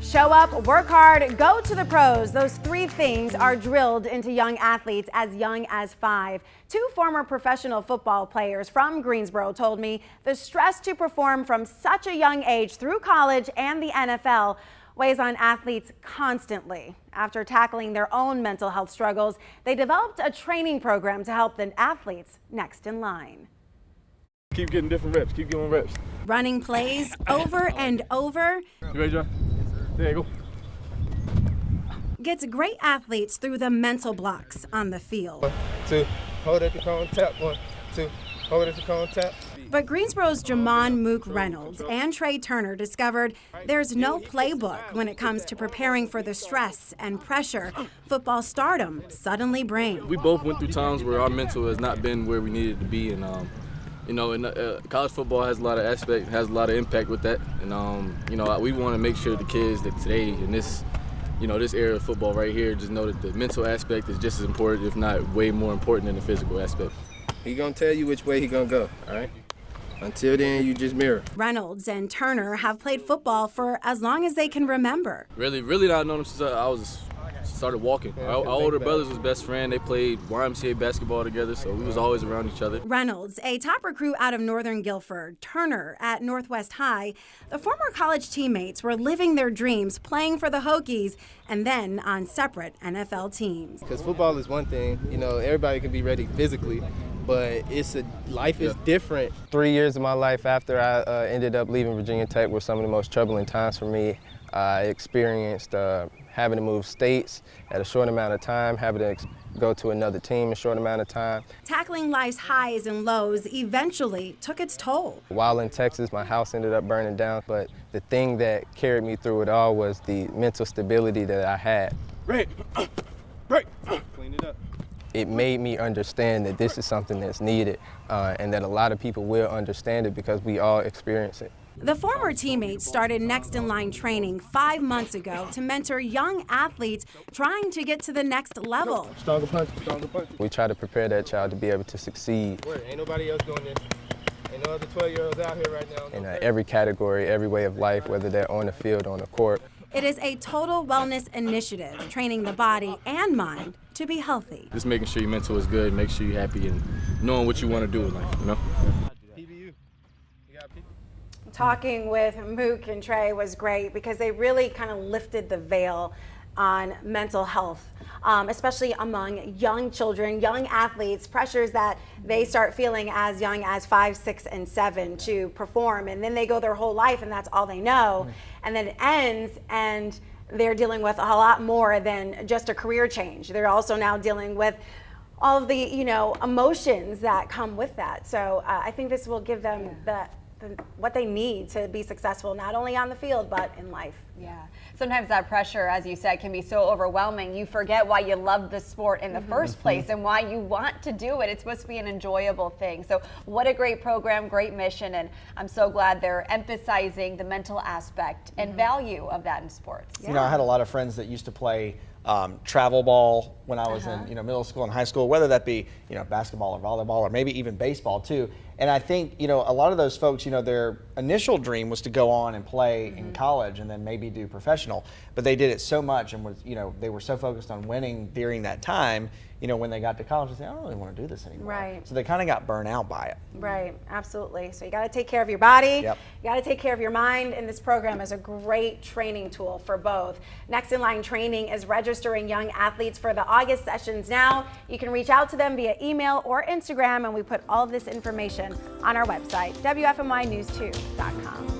Show up, work hard, go to the pros. Those three things are drilled into young athletes as young as 5. Two former professional football players from Greensboro told me the stress to perform from such a young age through college and the NFL weighs on athletes constantly. After tackling their own mental health struggles, they developed a training program to help the athletes next in line. Keep getting different reps, keep getting reps. Running plays over and over. You ready, John? There you go. Gets great athletes through the mental blocks on the field. 1, 2, hold at the cone, tap. 1, 2, hold at the cone, tap. But Greensboro's Jamon Mook Reynolds and Trey Turner discovered there's no playbook when it comes to preparing for the stress and pressure football stardom suddenly brings. We both went through times where our mental has not been where we needed to be, and college football has a lot of aspect, has a lot of impact with that, and we want to make sure the kids that today in this, this era of football right here, just know that the mental aspect is just as important, if not way more important than the physical aspect. He gonna tell you which way he gonna go, all right? Until then, you just mirror. Reynolds and Turner have played football for as long as they can remember. Really not known them since I started walking. Our older brothers was best friend. They played YMCA basketball together, so we was always around each other. Reynolds, a top recruit out of Northern Guilford, Turner at Northwest High. The former college teammates were living their dreams, playing for the Hokies, and then on separate NFL teams. Because football is one thing, everybody can be ready physically, but life is different. 3 years of my life after I ended up leaving Virginia Tech were some of the most troubling times for me. I experienced having to move states at a short amount of time, having to go to another team in a short amount of time. Tackling life's highs and lows eventually took its toll. While in Texas, my house ended up burning down, but the thing that carried me through it all was the mental stability that I had. Break. Clean it up. It made me understand that this is something that's needed and that a lot of people will understand it because we all experience it. The former teammates started Next in Line training 5 months ago to mentor young athletes trying to get to the next level. Stronger punch, stronger punch. We try to prepare that child to be able to succeed. Ain't nobody else doing this. Ain't no other 12-year-olds out here right now. In every category, every way of life, whether they're on the field or on the court. It is a total wellness initiative, training the body and mind to be healthy. Just making sure your mental is good, make sure you're happy, and knowing what you want to do in life, Talking with Mook and Trey was great because they really kind of lifted the veil on mental health, especially among young children, young athletes, pressures that they start feeling as young as 5, 6, and 7 to perform. And then they go their whole life and that's all they know. And then it ends and they're dealing with a lot more than just a career change. They're also now dealing with all of the, emotions that come with that. So I think this will give them what they need to be successful, not only on the field, but in life. Yeah. Sometimes that pressure, as you said, can be so overwhelming. You forget why you love the sport in the first place and why you want to do it. It's supposed to be an enjoyable thing. So what a great program, great mission, and I'm so glad they're emphasizing the mental aspect and value of that in sports. Yeah. I had a lot of friends that used to play travel ball when I was in middle school and high school, whether that be basketball or volleyball or maybe even baseball too. And I think a lot of those folks, their initial dream was to go on and play in college and then maybe do professional, but they did it so much and was they were so focused on winning during that time. When they got to college, they said, I don't really want to do this anymore. Right. So they kind of got burnt out by it. Right, absolutely. So you got to take care of your body. Yep. You got to take care of your mind, and this program is a great training tool for both. Next in Line Training is registering young athletes for the August sessions now. You can reach out to them via email or Instagram, and we put all of this information on our website, WFNYnews2.com.